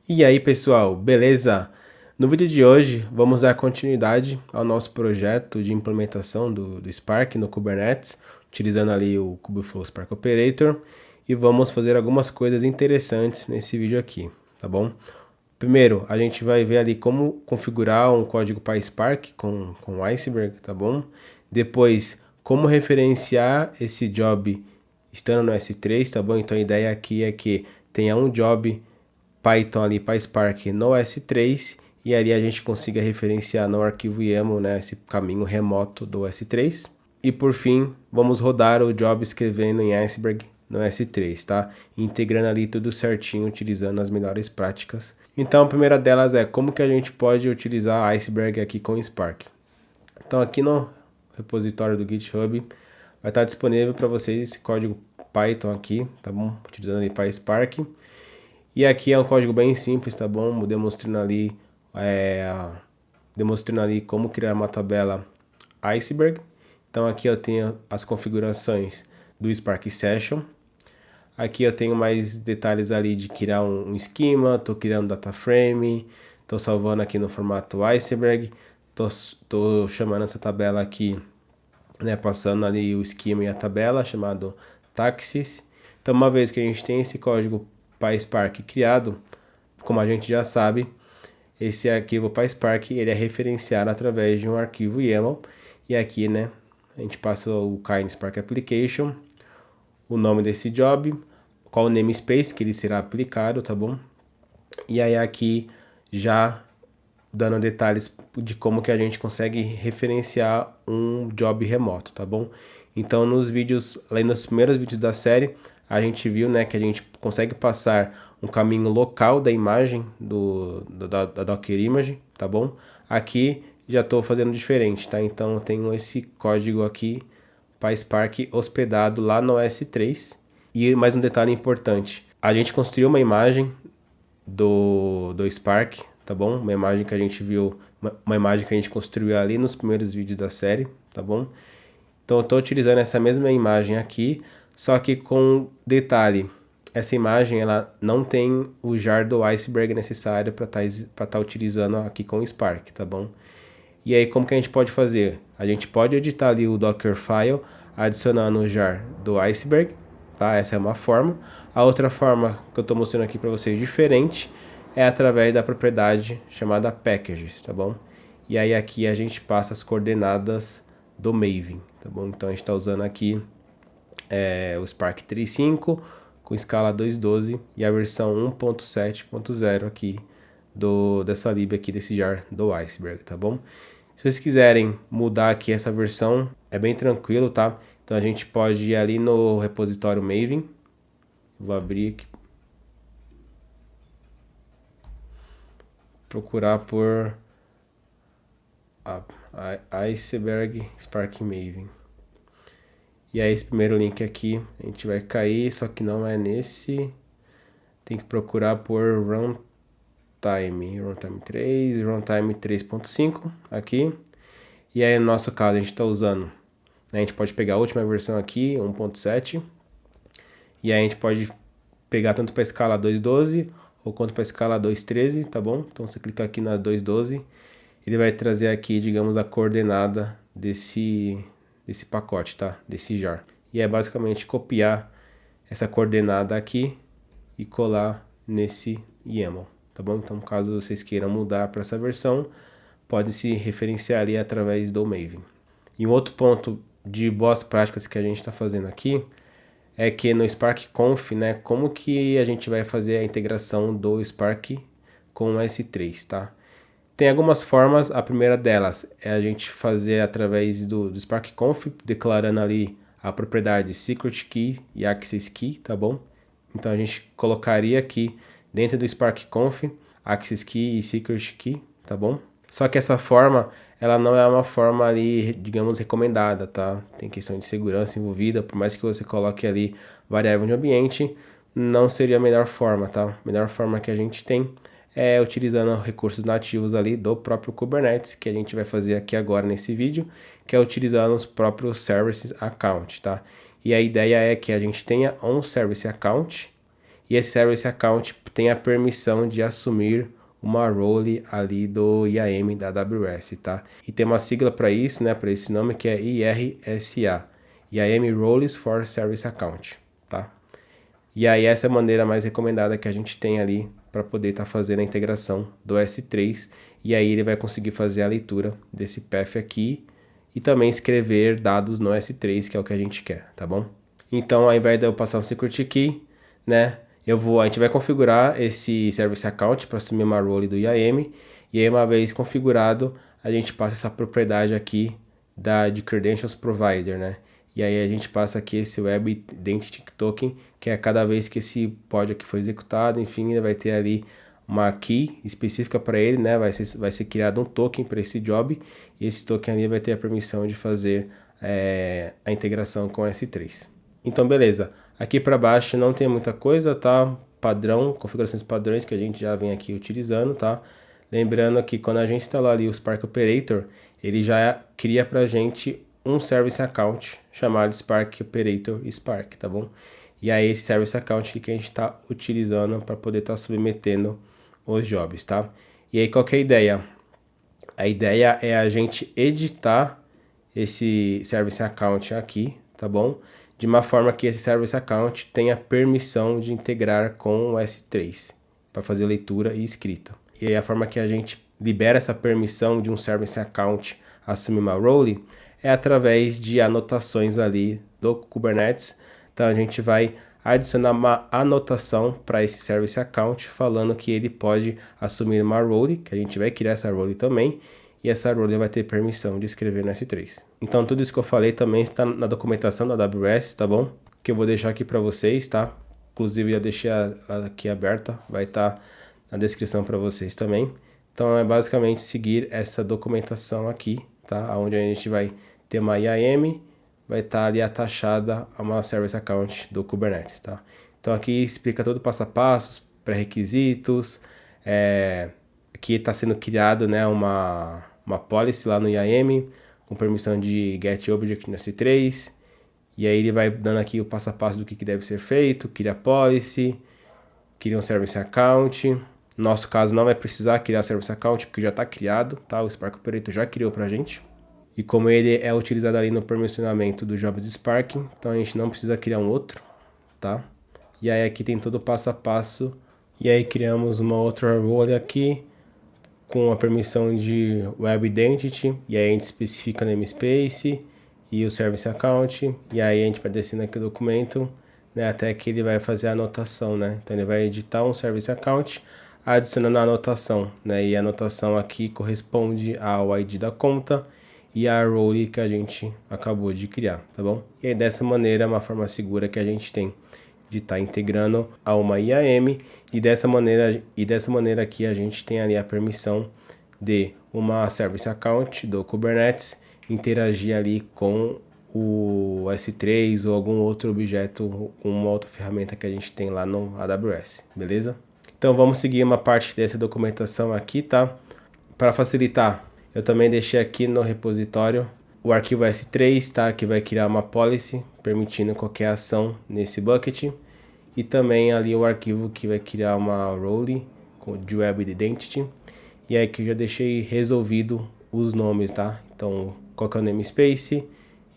E aí pessoal, beleza? No vídeo de hoje vamos dar continuidade ao nosso projeto de implementação do Spark no Kubernetes, utilizando ali o Kubeflow Spark Operator, e vamos fazer algumas coisas interessantes nesse vídeo aqui, tá bom? Primeiro, a gente vai ver ali como configurar um código PySpark com Iceberg, tá bom? Depois, como referenciar esse job estando no S3, tá bom? Então a ideia aqui é que tenha um job Python ali, PySpark no S3 e ali a gente consiga referenciar no arquivo YAML, né, esse caminho remoto do S3. E por fim, vamos rodar o job escrevendo em Iceberg no S3, tá? Integrando ali tudo certinho, utilizando as melhores práticas. Então a primeira delas é como que a gente pode utilizar Iceberg aqui com Spark. Então aqui no repositório do GitHub vai estar disponível para vocês esse código Python aqui, tá bom? Utilizando ali PySpark. E aqui é um código bem simples, tá bom? Demonstrando ali como criar uma tabela Iceberg. Então aqui eu tenho as configurações do Spark Session. Aqui eu tenho mais detalhes ali de criar um esquema, estou criando data frame, estou salvando aqui no formato Iceberg, estou chamando essa tabela aqui, né, passando ali o esquema e a tabela, chamado taxes. Então uma vez que a gente tem esse código PySpark criado, como a gente já sabe, esse arquivo PySpark ele é referenciado através de um arquivo YAML, e aqui, né, a gente passa o Kind Spark Application, o nome desse job, qual o namespace que ele será aplicado, tá bom? E aí aqui já dando detalhes de como que a gente consegue referenciar um job remoto, tá bom? Então nos vídeos, além dos primeiros vídeos da série, a gente viu, né, que a gente consegue passar um caminho local da imagem da Docker Image, tá bom? Aqui já estou fazendo diferente, tá? Então eu tenho esse código aqui, PySpark, hospedado lá no S3. E mais um detalhe importante, a gente construiu uma imagem do Spark, tá bom? Uma imagem que a gente viu, uma imagem que a gente construiu ali nos primeiros vídeos da série, tá bom? Então eu estou utilizando essa mesma imagem aqui, só que com detalhe, essa imagem ela não tem o jar do Iceberg necessário para tá utilizando aqui com o Spark, tá bom? E aí como que a gente pode fazer? A gente pode editar ali o Dockerfile adicionando o jar do Iceberg, tá? Essa é uma forma. A outra forma que eu estou mostrando aqui para vocês diferente é através da propriedade chamada packages, tá bom? E aí aqui a gente passa as coordenadas do Maven, tá bom? Então a gente está usando aqui o Spark 3.5 com escala 2.12 e a versão 1.7.0 aqui dessa lib aqui desse jar do Iceberg, tá bom? Se vocês quiserem mudar aqui essa versão, é bem tranquilo, tá? Então a gente pode ir ali no repositório Maven. Vou abrir aqui. Procurar por Iceberg Spark Maven. E aí esse primeiro link aqui a gente vai cair, só que não é nesse. Tem que procurar por Runtime 3, Runtime 3.5 aqui. E aí no nosso caso a gente está usando, né, a gente pode pegar a última versão aqui, 1.7. E aí a gente pode pegar tanto para a escala 2.12 ou quanto para a escala 2.13, tá bom? Então você clica aqui na 2.12, ele vai trazer aqui, digamos, a coordenada desse pacote, tá? Desse jar. E é basicamente copiar essa coordenada aqui e colar nesse YAML, tá bom? Então caso vocês queiram mudar para essa versão, pode se referenciar ali através do Maven. E um outro ponto de boas práticas que a gente está fazendo aqui é que no Spark Conf, né, como que a gente vai fazer a integração do Spark com o S3, tá? Tem algumas formas, a primeira delas é a gente fazer através do Spark Conf, declarando ali a propriedade Secret Key e Access Key, tá bom? Então a gente colocaria aqui dentro do Spark Conf Access Key e Secret Key, tá bom? Só que essa forma, ela não é uma forma ali, digamos, recomendada, tá? Tem questão de segurança envolvida, por mais que você coloque ali variável de ambiente, não seria a melhor forma, tá? A melhor forma que a gente tem é utilizando recursos nativos ali do próprio Kubernetes, que a gente vai fazer aqui agora nesse vídeo, que é utilizando os próprios Services Account, tá? E a ideia é que a gente tenha um Service Account e esse Service Account tem a permissão de assumir uma role ali do IAM da AWS, tá? E tem uma sigla para isso, né, para esse nome, que é IRSA, IAM Roles for Service Account, tá? E aí essa é a maneira mais recomendada que a gente tem ali para poder estar fazendo a integração do S3, e aí ele vai conseguir fazer a leitura desse path aqui e também escrever dados no S3, que é o que a gente quer, tá bom? Então, ao invés de eu passar um security key, né, a gente vai configurar esse Service Account para assumir uma role do IAM, e aí uma vez configurado, a gente passa essa propriedade aqui de Credentials Provider, né? E aí a gente passa aqui esse Web Identity Token, que é cada vez que esse pod aqui foi executado, enfim, ele vai ter ali uma key específica para ele, né? Vai ser criado um token para esse job, e esse token ali vai ter a permissão de fazer a integração com o S3. Então, beleza. Aqui para baixo não tem muita coisa, tá? Padrão, configurações padrões que a gente já vem aqui utilizando, tá? Lembrando que quando a gente instalar ali o Spark Operator, ele já cria para a gente um Service Account chamado Spark Operator Spark, tá bom? E aí esse Service Account que a gente está utilizando para poder estar submetendo os jobs, tá? E aí qual que é a ideia? A ideia é a gente editar esse Service Account aqui, tá bom? De uma forma que esse Service Account tenha permissão de integrar com o S3 para fazer leitura e escrita. E aí a forma que a gente libera essa permissão de um Service Account assumir uma role é através de anotações ali do Kubernetes. Então a gente vai adicionar uma anotação para esse Service Account falando que ele pode assumir uma role, que a gente vai criar essa role também, e essa role vai ter permissão de escrever no S3. Então tudo isso que eu falei também está na documentação da AWS, tá bom? Que eu vou deixar aqui para vocês, tá? Inclusive já deixei aqui aberta, vai estar na descrição para vocês também. Então é basicamente seguir essa documentação aqui, tá? Onde a gente vai ter uma IAM, vai estar ali atachada a uma Service Account do Kubernetes, tá? Então aqui explica todo o passo a passo, pré-requisitos, aqui está sendo criado, né, uma policy lá no IAM, com permissão de get object no S3, e aí ele vai dando aqui o passo a passo do que deve ser feito, cria policy, cria um Service Account. No nosso caso não vai precisar criar Service Account, porque já está criado, tá? O Spark Operator já criou para a gente. E como ele é utilizado ali no permissionamento do Jobs Spark, então a gente não precisa criar um outro, tá? E aí aqui tem todo o passo a passo. E aí criamos uma outra role aqui, com a permissão de Web Identity, e aí a gente especifica namespace e o Service Account, e aí a gente vai descendo aqui o documento, né, até que ele vai fazer a anotação, né? Então ele vai editar um Service Account, adicionando a anotação, né? E a anotação aqui corresponde ao ID da conta e a role que a gente acabou de criar, tá bom? E aí dessa maneira é uma forma segura que a gente tem de estar integrando a uma IAM, e dessa maneira aqui a gente tem ali a permissão de uma Service Account do Kubernetes interagir ali com o S3 ou algum outro objeto, uma outra ferramenta que a gente tem lá no AWS, beleza? Então vamos seguir uma parte dessa documentação aqui, tá? Para facilitar, eu também deixei aqui no repositório o arquivo S3, tá? Que vai criar uma policy permitindo qualquer ação nesse bucket. E também ali o arquivo que vai criar uma role de Web Identity. E aí que eu já deixei resolvido os nomes, tá? Então, qual que é o namespace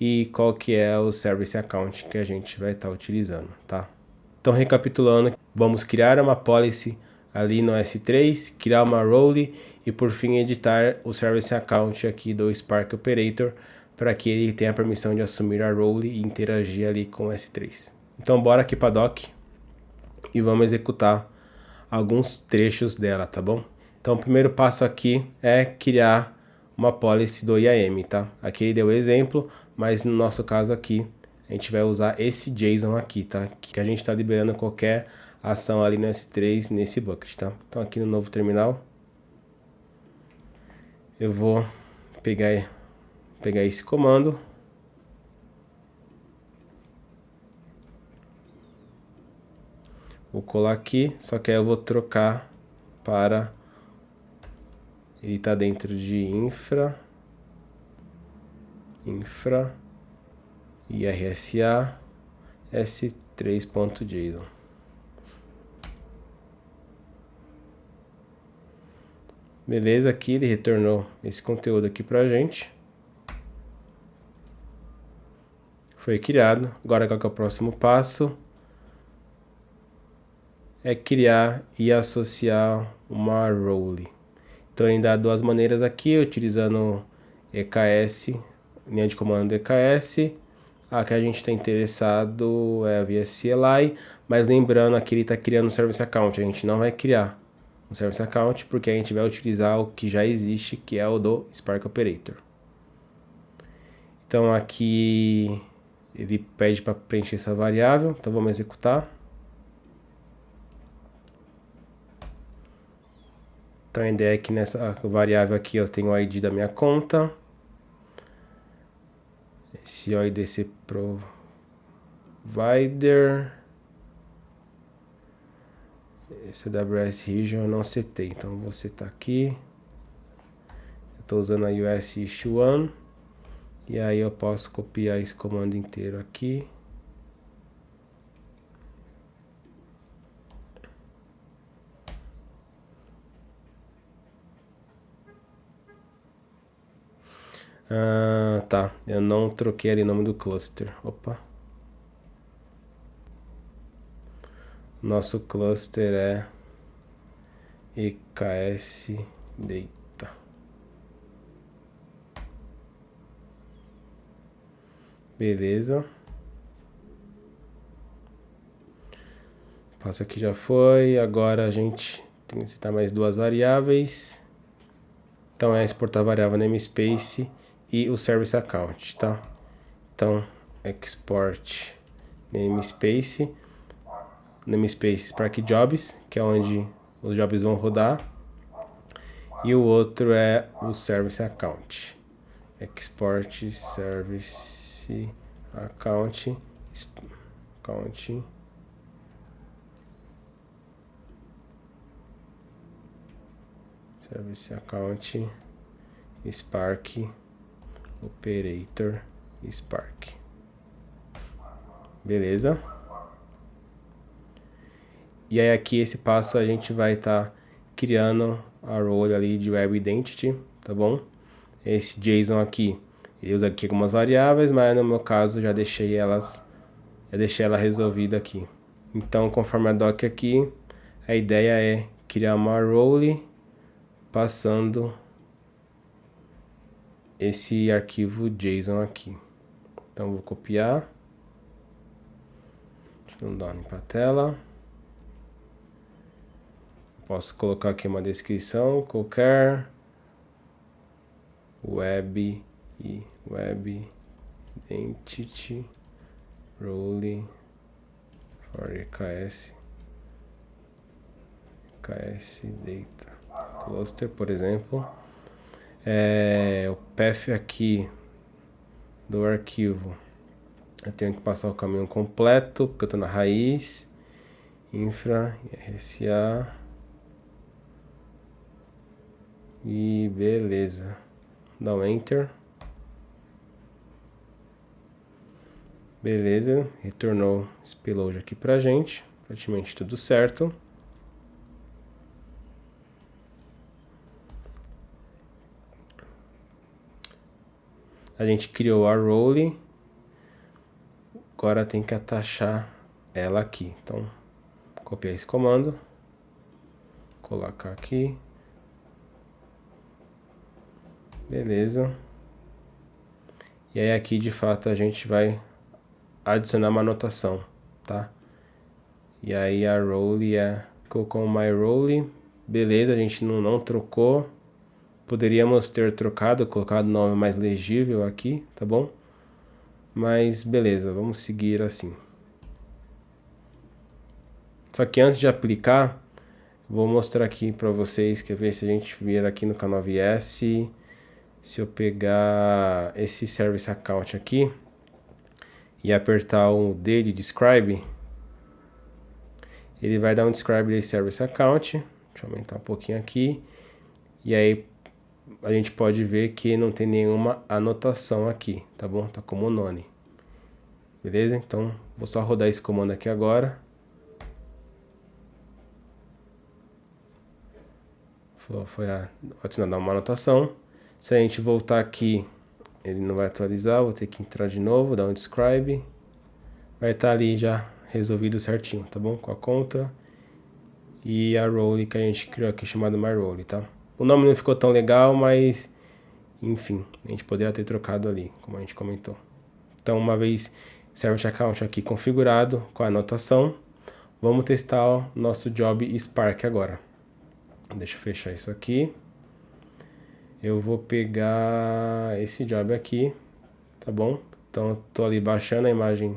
e qual que é o Service Account que a gente vai estar utilizando, tá? Então, recapitulando, vamos criar uma policy ali no S3, criar uma role e por fim editar o Service Account aqui do Spark Operator para que ele tenha a permissão de assumir a role e interagir ali com o S3. Então bora aqui para doc e vamos executar alguns trechos dela, tá bom? Então o primeiro passo aqui é criar uma policy do IAM, tá? Aqui ele deu o exemplo, mas no nosso caso aqui a gente vai usar esse JSON aqui, tá? Que a gente está liberando qualquer ação ali no S3 nesse bucket, tá? Então aqui no novo terminal eu vou pegar esse comando, vou colar aqui, só que aí eu vou trocar para ele tá dentro de infra IRSA S3.json. Beleza, aqui ele retornou esse conteúdo aqui pra gente. Foi criado. Agora qual que é o próximo passo? É criar e associar uma role. Então ele dá duas maneiras aqui, utilizando EKS, linha de comando EKS. A que a gente está interessado é via CLI, mas lembrando aqui ele está criando um Service Account, a gente não vai criar um Service Account porque a gente vai utilizar o que já existe, que é o do Spark Operator. Então aqui ele pede para preencher essa variável, então vamos executar. Então a ideia é que nessa variável aqui eu tenho o ID da minha conta, esse OIDC Provider, esse AWS Region eu não setei, então vou setar aqui. Estou usando a US Issue 1 e aí eu posso copiar esse comando inteiro aqui. Tá, eu não troquei ali o nome do cluster. Opa. Nosso cluster é EKS Data. Beleza. Passo aqui já foi. Agora a gente tem que citar mais duas variáveis. Então é exportar a variável namespace e o service account, tá? Então export namespace Spark Jobs, que é onde os jobs vão rodar, e o outro é o service account. Export service account service account Spark Operator Spark. Beleza? E aí aqui esse passo a gente vai estar criando a role ali de Web Identity, tá bom? Esse JSON aqui, eu uso aqui algumas variáveis, mas no meu caso já deixei ela resolvida aqui. Então, conforme a doc aqui, a ideia é criar uma role passando esse arquivo JSON aqui. Então vou copiar, deixa eu dar para a tela. Posso colocar aqui uma descrição qualquer, web identity role for EKS data cluster, por exemplo. O path aqui do arquivo eu tenho que passar o caminho completo porque eu estou na raiz, infra, RSA e beleza. Dá um enter. Beleza, retornou esse payload aqui pra gente, praticamente tudo certo. A gente criou a role, agora tem que atachar ela aqui. Então, copiar esse comando, colocar aqui, beleza. E aí aqui de fato a gente vai adicionar uma anotação, tá? E aí a role ficou com my role, beleza, a gente não trocou. Poderíamos ter trocado, colocado nome mais legível aqui, tá bom? Mas beleza, vamos seguir assim. Só que antes de aplicar, vou mostrar aqui para vocês, quer ver se a gente vir aqui no canal VS, se eu pegar esse service account aqui e apertar o D de describe, ele vai dar um describe desse service account. Deixa eu aumentar um pouquinho aqui. E aí a gente pode ver que não tem nenhuma anotação aqui, tá bom? Tá como none. Beleza? Então vou só rodar esse comando aqui agora. foi adicionada uma anotação. Se a gente voltar aqui, ele não vai atualizar, vou ter que entrar de novo, dar um describe. Vai estar ali já resolvido certinho, tá bom? Com a conta e a role que a gente criou aqui, chamada MyRole, tá? O nome não ficou tão legal, mas enfim, a gente poderia ter trocado ali, como a gente comentou. Então, uma vez Servant Account aqui configurado com a anotação, vamos testar o nosso Job Spark agora. Deixa eu fechar isso aqui. Eu vou pegar esse job aqui, tá bom? Então, eu tô ali baixando a imagem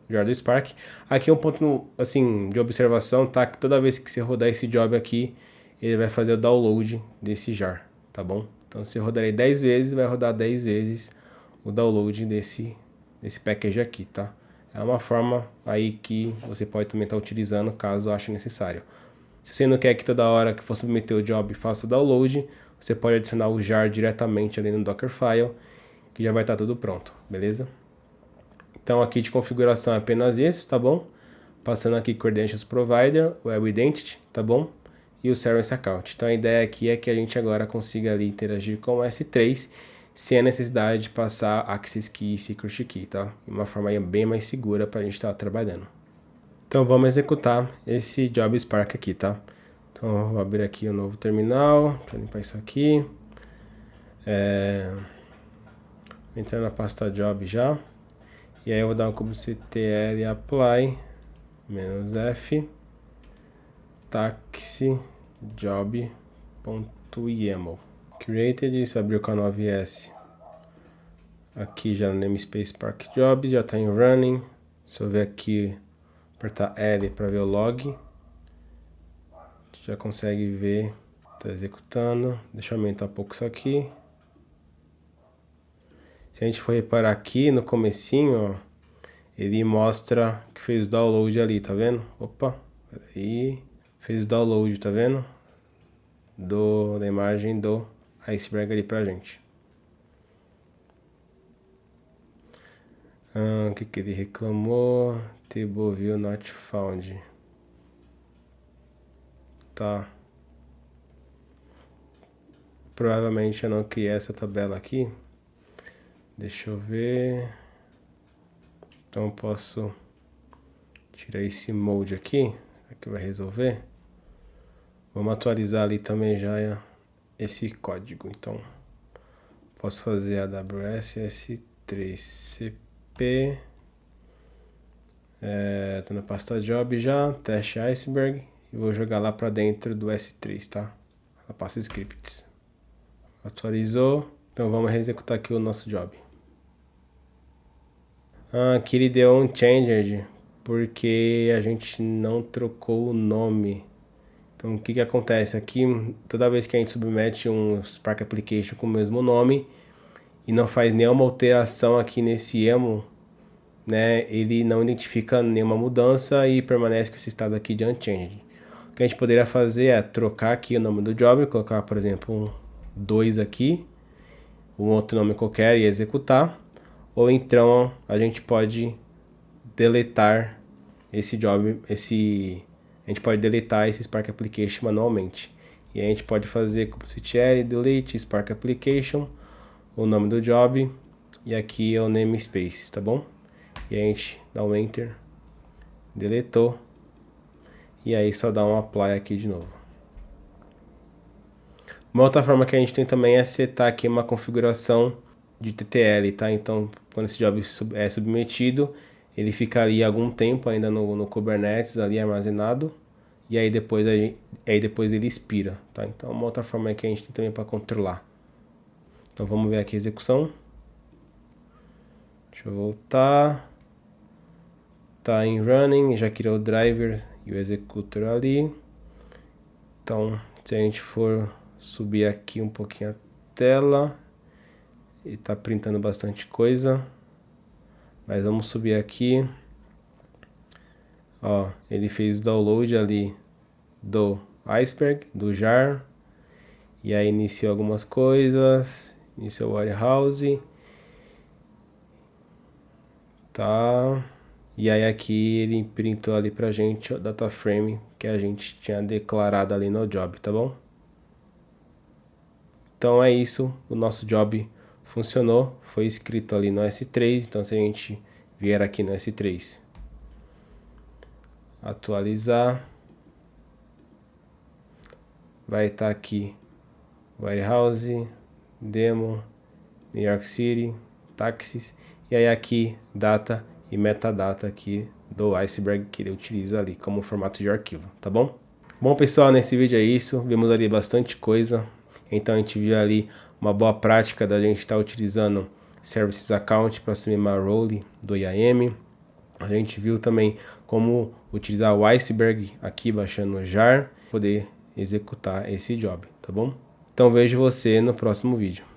do Spark. Aqui é um ponto, assim, de observação, tá? Que toda vez que você rodar esse job aqui, ele vai fazer o download desse jar, tá bom? Então, se eu rodar ele 10 vezes, vai rodar 10 vezes o download desse package aqui, tá? É uma forma aí que você pode também estar utilizando caso ache necessário. Se você não quer que toda hora que for submeter o job faça o download, você pode adicionar o jar diretamente ali no Dockerfile, que já vai estar tudo pronto, beleza? Então aqui de configuração é apenas isso, tá bom? Passando aqui Credentials Provider, Web Identity, tá bom? E o Service Account. Então a ideia aqui é que a gente agora consiga ali interagir com o S3 sem a necessidade de passar Access Key e Secret Key, tá? De uma forma bem mais segura para a gente estar trabalhando. Então vamos executar esse Job Spark aqui, tá? Então eu vou abrir aqui um novo terminal para limpar isso aqui. Vou entrar na pasta Job já. E aí eu vou dar um kubectl apply -f taxi job.yaml created, isso abriu com a 9s aqui já no namespace Spark Jobs, já está em running. Se eu ver aqui, apertar L para ver o log, já consegue ver, está executando. Deixa eu aumentar um pouco isso aqui. Se a gente for reparar aqui no comecinho, ó, ele mostra que fez o download ali, tá vendo? Opa, peraí, fez o download, tá vendo? Da imagem do iceberg ali pra gente. O que ele reclamou? Table view not found. Tá. Provavelmente eu não criei essa tabela aqui. Deixa eu ver. Então eu posso tirar esse mode aqui. Aqui vai resolver. Vamos atualizar ali também já esse código. Então posso fazer AWS S3CP. Tô na pasta job já, teste iceberg, e vou jogar lá para dentro do S3, tá? A pasta scripts. Atualizou, então vamos executar aqui o nosso job. Aqui ele deu um changed, porque a gente não trocou o nome. Então o que acontece? Aqui, toda vez que a gente submete um Spark Application com o mesmo nome, e não faz nenhuma alteração aqui nesse YAML, né, ele não identifica nenhuma mudança e permanece com esse estado aqui de unchanged. O que a gente poderia fazer é trocar aqui o nome do job, colocar, por exemplo, um 2 aqui, um outro nome qualquer e executar. Ou então a gente pode deletar esse job, a gente pode deletar esse Spark Application manualmente. E a gente pode fazer kubectl delete Spark Application, o nome do job, e aqui é o namespace, tá bom? E a gente dá um enter, deletou, e aí só dá um apply aqui de novo. Uma outra forma que a gente tem também é setar aqui uma configuração de TTL, tá? Então, quando esse job é submetido, ele fica ali algum tempo ainda no Kubernetes ali armazenado, e aí depois ele expira, tá? Então, uma outra forma que a gente tem também para controlar. Então, vamos ver aqui a execução. Deixa eu voltar. Tá em running, já criou o driver e o executor ali. Então, se a gente for subir aqui um pouquinho a tela, ele tá printando bastante coisa, mas vamos subir aqui. Ó, ele fez o download ali do iceberg, do jar, e aí iniciou algumas coisas, iniciou o warehouse, tá? E aí aqui ele printou ali pra gente o data frame que a gente tinha declarado ali no job, tá bom? Então é isso, o nosso job funcionou, foi escrito ali no S3, então se a gente vier aqui no S3, atualizar, vai estar aqui Warehouse, Demo, New York City, Táxis, e aí aqui data e metadata aqui do Iceberg que ele utiliza ali como formato de arquivo, tá bom? Bom pessoal, nesse vídeo é isso, vimos ali bastante coisa, então a gente viu ali uma boa prática da gente estar utilizando Services Account para assumir uma role do IAM. A gente viu também como utilizar o Iceberg aqui baixando o jar, poder executar esse job, tá bom? Então vejo você no próximo vídeo.